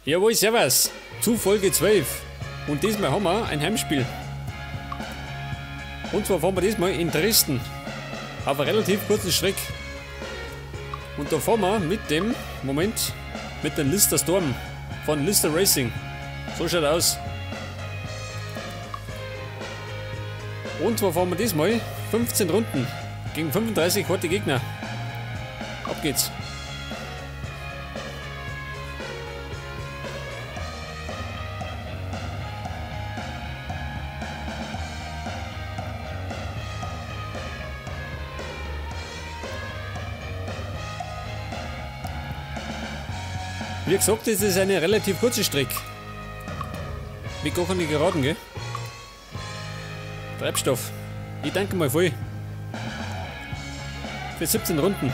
Jawohl, servus. Zu Folge 12. Und diesmal haben wir ein Heimspiel. Und zwar fahren wir diesmal in Dresden. Auf einen relativ kurzen Streck. Und da fahren wir mit dem, Moment, mit dem Lister Storm von Lister Racing. So schaut aus. Und zwar fahren wir diesmal 15 Runden gegen 35 harte Gegner. Ab geht's. Wie gesagt, es ist eine relativ kurze Strecke. Mit gar keine Geraden, gell? Treibstoff. Ich denke mal voll. Für 17 Runden.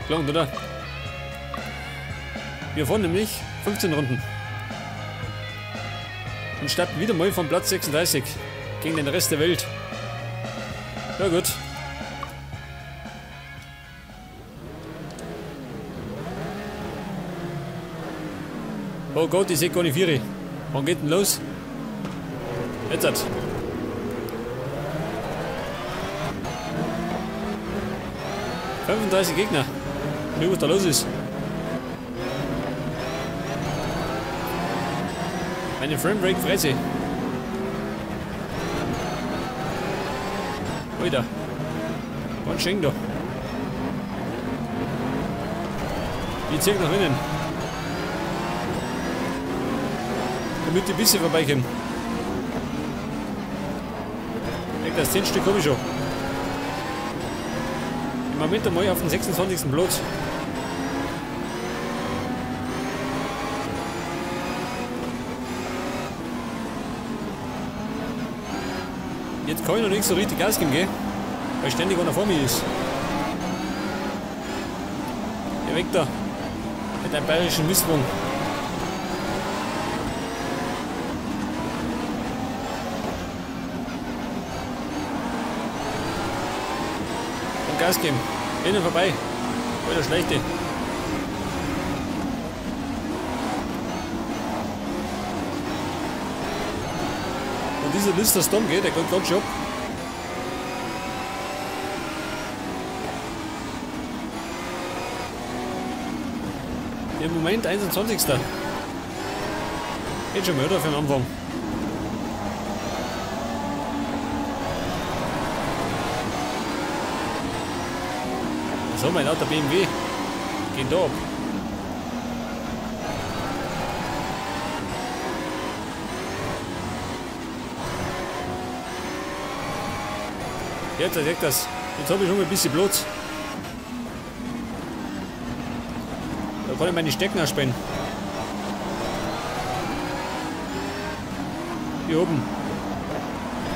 Klang, oder? Wir fahren nämlich 15 Runden. Und starten wieder mal von Platz 36 gegen den Rest der Welt. Ja gut. Oh Gott, ich sehe gar nicht Viere. Wann geht denn los? Jetzt hat. ...35 Gegner. Wie was da los ist. Meine Framerate Fresse. Alter. Ganz schön da. Ich zieh nach innen. Damit die Bisse vorbeikommen. Das 10 Stück habe ich schon. Im Moment einmal auf den 26. Platz. Jetzt kann ich noch nicht so richtig Gas geben, gell? Weil ständig einer vor mir ist. Geh weg da. Mit einem bayerischen Mistwagen. Gas geben. Innen vorbei. Oder schlechte. Und dieser Lister Storm geht, der geht ganz schön ab. Im Moment 21. Geht schon mal, oder? Für den Anfang. So, mein lauter BMW. Geht da ab. Jetzt sagt das. Jetzt habe ich schon mal ein bisschen Platz. Da kann ich meine Stecken ausspannen. Hier oben.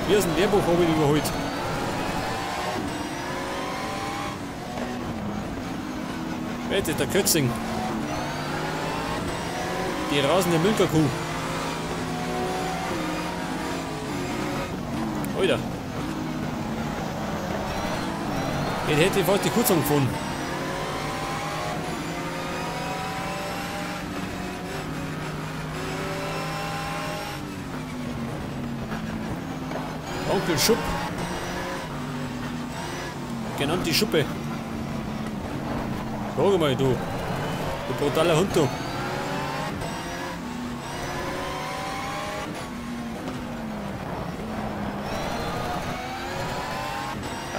Hier ist ein Lehrbuch, habe ich überholt. Jetzt ist der Kötzing. Die rasende Milkerkuh. Alter. Jetzt hätte ich fast die Kurzung gefunden. Onkel Schupp. Genannt die Schuppe. Schau mal, du brutaler Hund, du.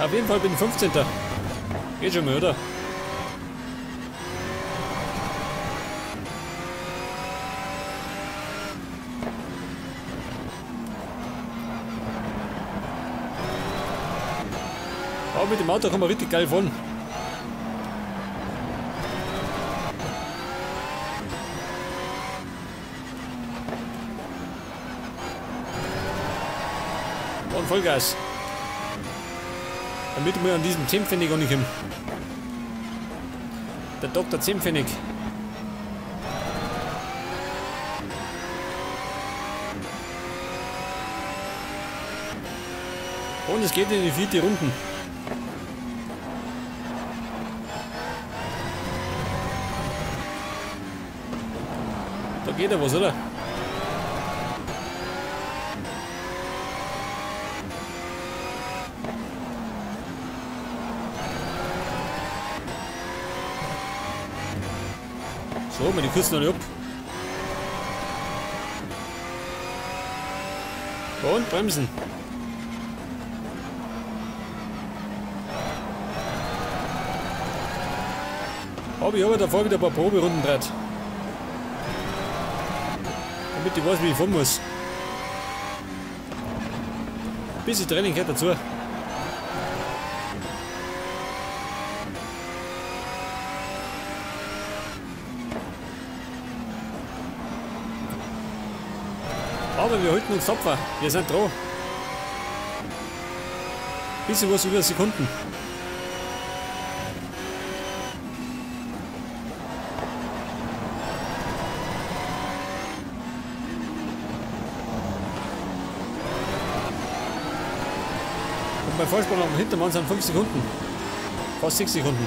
Auf jeden Fall bin ich 15. Geht schon mal, oder? Aber mit dem Auto kann man richtig geil fahren. Und Vollgas. Damit wir an diesem 10 Pfennig auch nicht hin. Der Dr. 10 Pfennig. Und es geht in die 4. Runden. Da geht ja was, oder? So, mal die kürzen noch nicht ab. Und bremsen. Habe ich aber davor wieder ein paar Proberunden dreht. Damit ich weiß, wie ich fahren muss. Ein bisschen Training gehört dazu. Aber wir halten uns tapfer. Wir sind dran. Bisschen was über Sekunden. Und beim Vorsprung am Hintermann sind 5 Sekunden. Fast 6 Sekunden.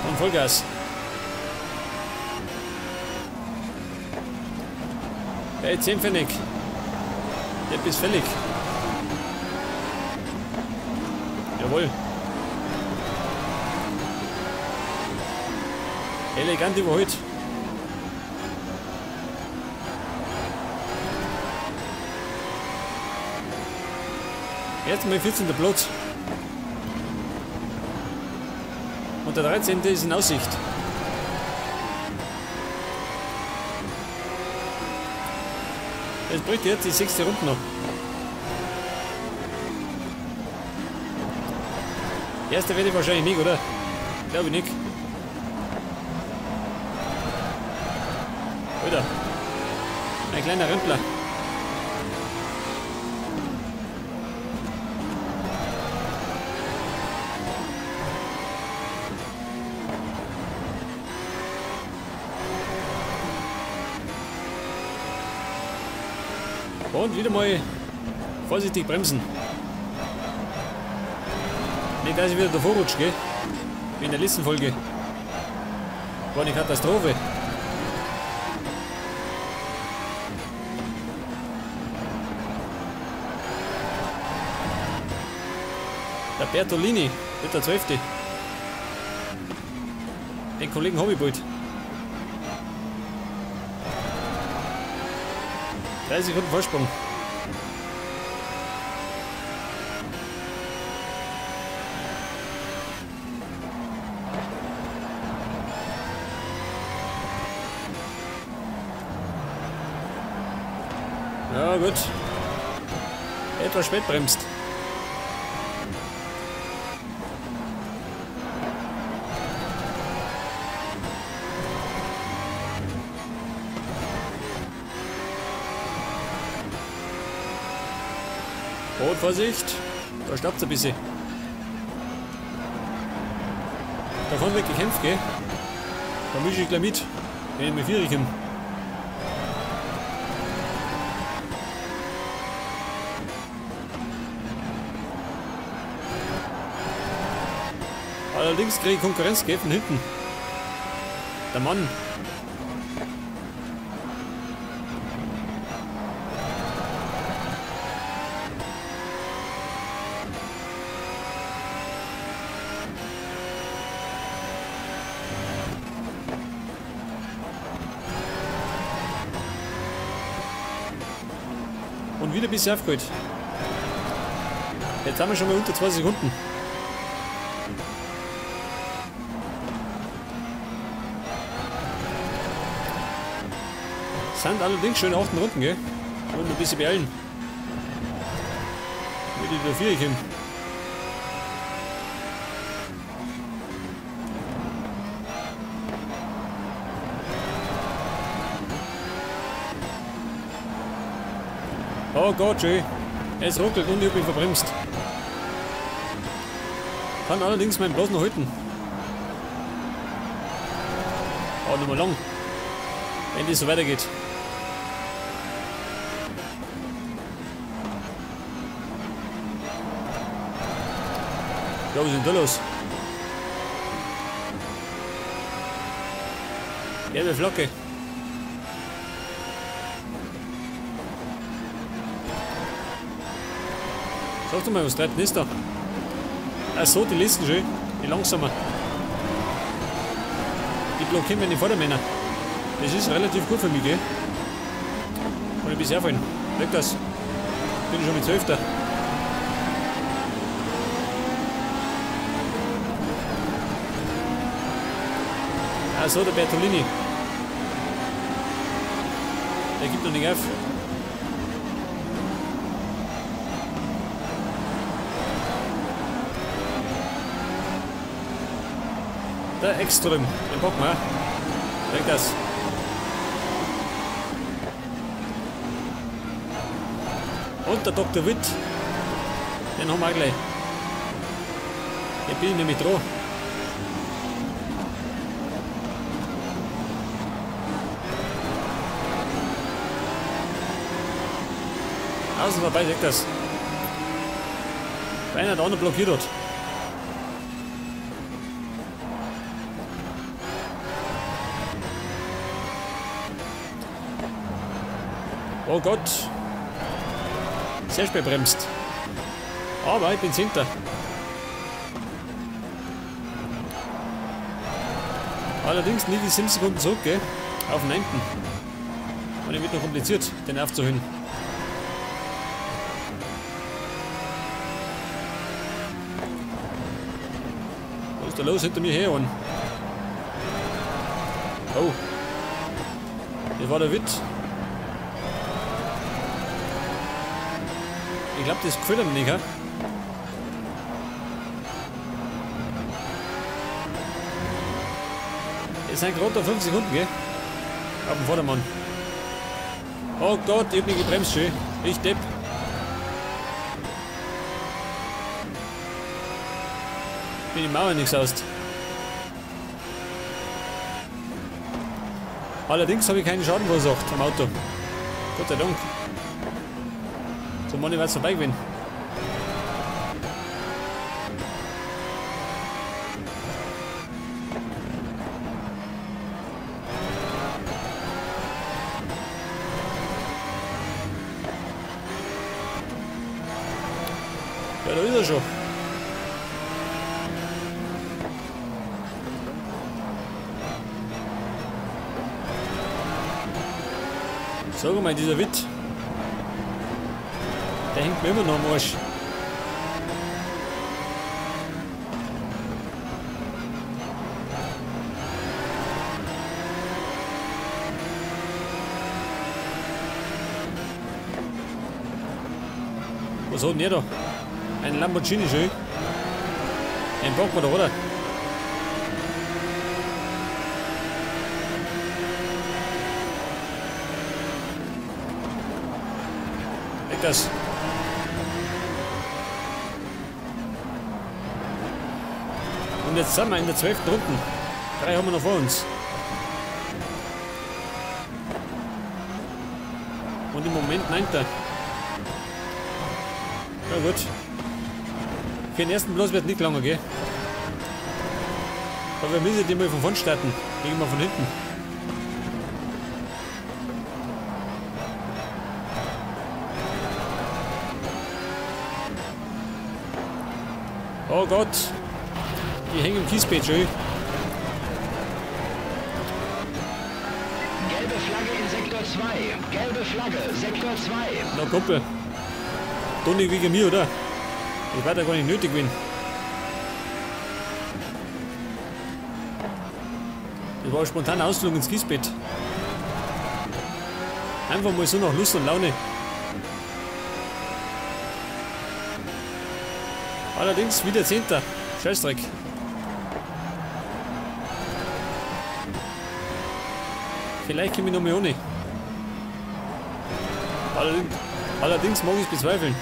Und Vollgas. Hey, 10 Pfennig. Jetzt bist fällig. Jawohl. Elegant überholt. Jetzt mal 14. Platz. Und der 13. ist in Aussicht. Es bringt jetzt die 6. Runde noch. Erste werde ich wahrscheinlich nicht, oder? Glaube ich nicht. Alter. Ein kleiner Rempler. Und wieder mal vorsichtig bremsen. Nicht, dass ich wieder davor rutsche, gell? Wie in der letzten Folge. War eine Katastrophe. Der Bertolini wird der 12. Den Kollegen habe ich bald. 30 Sekunden Vorsprung. Ja gut. Etwas spät bremst. Und Vorsicht, da staubt es ein bisschen. Da vorne wird gekämpft, gell? Da mische ich gleich mit, wenn ich mit 4 komme. Allerdings kriege ich Konkurrenz, gell, von hinten. Der Mann. Und wieder ein bisschen aufgeholt. Jetzt haben wir schon mal unter 2 Sekunden. Sind allerdings schön 8 Runden, gell? Und ein bisschen beeilen. Damit ich wieder 4 komme. Oh Gott, schön. Es ruckelt und ich habe mich verbremst. Kann allerdings meinen Bloß noch halten. Aber nicht mehr lang. Wenn das so weitergeht. Ja, was ist denn da los? Gelbe Flagge. Sag doch mal, was treibt denn das da? Ach so, die Listen schön. Die langsamer. Die blockieren meine Vordermänner. Das ist relativ gut für mich, gell? Kann ich bisher fallen. Weg das. Bin ich schon mit 12. Ach so, der Bertolini. Der gibt noch nicht auf. Der Ekström, den packen wir. Weg das. Und der Dr. Witt. Den haben wir auch gleich. Den bin ich nämlich dran. Außen vorbei, weg das. Einer der andere blockiert hat. Oh Gott. Sehr spät bremst. Aber ich bin's hinter. Allerdings liege ich 7 Sekunden zurück, gell? Auf den 9. Und es wird noch kompliziert, den aufzuhören. Was ist da los hinter mir her? Und oh. Das war der Witt. Ich glaube, das gefällt ihm nicht, ha? Es sind gerade noch 5 Sekunden, gell? Auf dem Vordermann. Oh Gott, ich hab mich gebremst, schön. Ich depp. Bin die Mauer nichts aus. Allerdings habe ich keinen Schaden verursacht am Auto. Gott sei Dank. So Mann, ich werde vorbei gewinnen. Ja, da ist er schon. Sag mal, dieser Witt. Der hängt mir immer noch am Arsch. Was hat denn der da? Ein Lamborghini schön. Ein Bock oder oder? Weg das. Und jetzt sind wir in der 12. Runde. 3 haben wir noch vor uns. Und im Moment 9. Ja gut. Für den ersten Platz wird nicht lange, gell? Aber wir müssen die mal von vorn starten. Gehen wir von hinten. Oh Gott. Die hängen im Kiesbett schön. Gelbe Flagge in Sektor 2. Gelbe Flagge, Sektor 2. Na Kumpel. Du nicht wegen mir, oder? Ich war da gar nicht nötig gewesen. Das war ein spontaner Ausflug ins Kiesbett. Einfach mal so nach Lust und Laune. Allerdings wieder 10. Scheißdreck. Vielleicht komme ich noch mehr ohne. Allerdings mag ich es bezweifeln.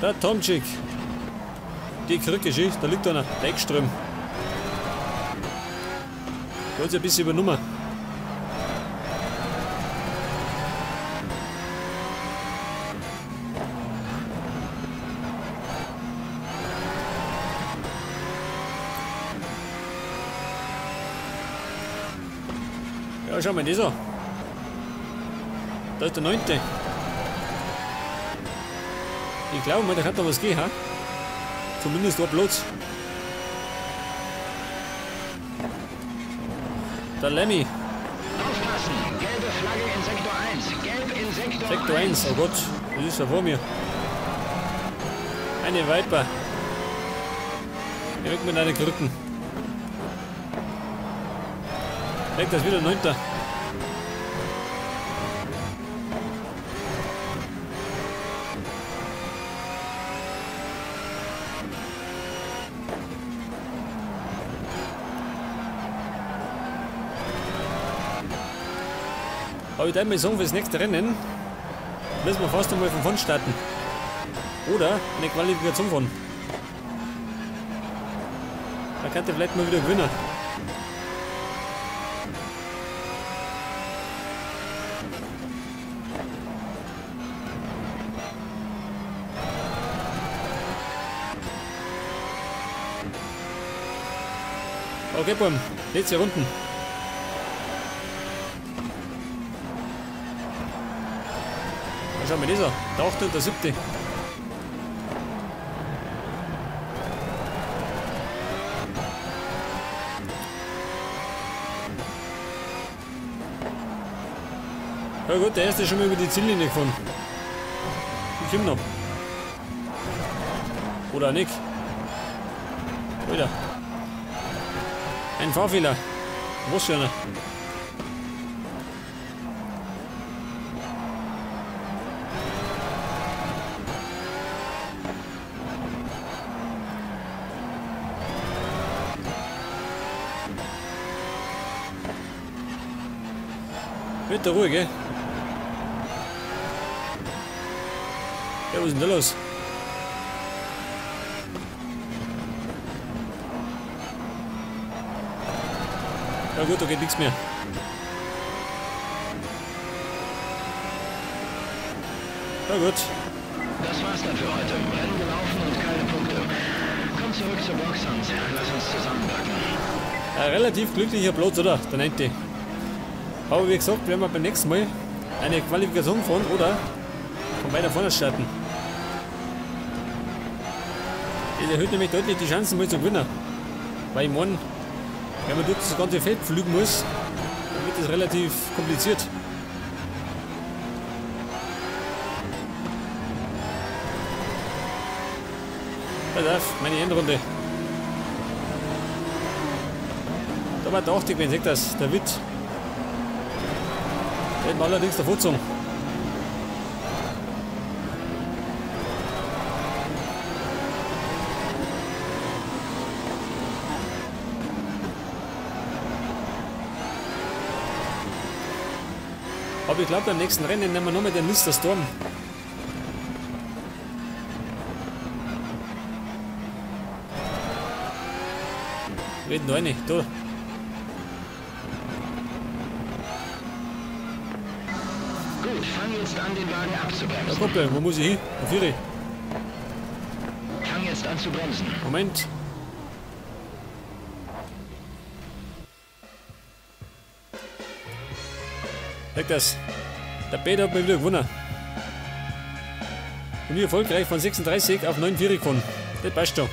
Der Tomczyk. Die Krücke, da liegt einer, der Eckström. Der hat sich ein bisschen übernommen. Ja, schau mal, dieser. Da ist der 9. Ich glaube mal, da kann da was gehen, ha? Zumindest ein Platz. Der Lemmy. Aufpassen! Gelbe Flagge in Sektor 1. Gelb in Sektor 1. Sektor 1, oh Gott, das ist ja vor mir. Eine Viper. Weg mit einer Krücken. Weg, das ist wieder 9. Aber ich würde mal sagen, für das nächste Rennen müssen wir fast einmal von vorn starten. Oder eine Qualifikation fahren. Da könnte vielleicht mal wieder gewinnen. Okay, Bum, jetzt hier unten. Schau mal, dieser. Der 8. und der 7. Ja gut, der erste ist schon mal über die Ziellinie gefahren. Ich komme noch. Oder nicht. Wieder. Ein Fahrfehler. Was schon? Mit der Ruhe, gell? Ja, was ist denn da los? Ja gut, da geht nichts mehr. Ja gut. Das war's dann für heute. Rennen gelaufen und keine Punkte. Komm zurück zur Box und lass uns zusammenpacken. Ein relativ glücklicher Platz, oder? Der 9. Aber wie gesagt, werden wir beim nächsten Mal eine Qualifikation fahren oder von weiter vorne starten. Das erhöht nämlich deutlich die Chancen mal zu gewinnen. Weil ich meine, wenn man dort das ganze Feld pflügen muss, dann wird das relativ kompliziert. Pass auf, meine Endrunde. Da war der 80, wenn ihr seht das, der Witt. Der hat mir allerdings davor gezogen. Aber ich glaube, beim nächsten Rennen nehmen wir nochmal den Lister Storm. Reden da rein, da. Gut, fang jetzt an, den Wagen abzubremsen. Ja, Kumpel, wo muss ich hin? Auf Ihre. Fang jetzt an zu bremsen. Moment. Sag das. Der Peter hat mal wieder gewonnen. Und ich erfolgreich von 36 auf 49 gefahren. Das passt schon.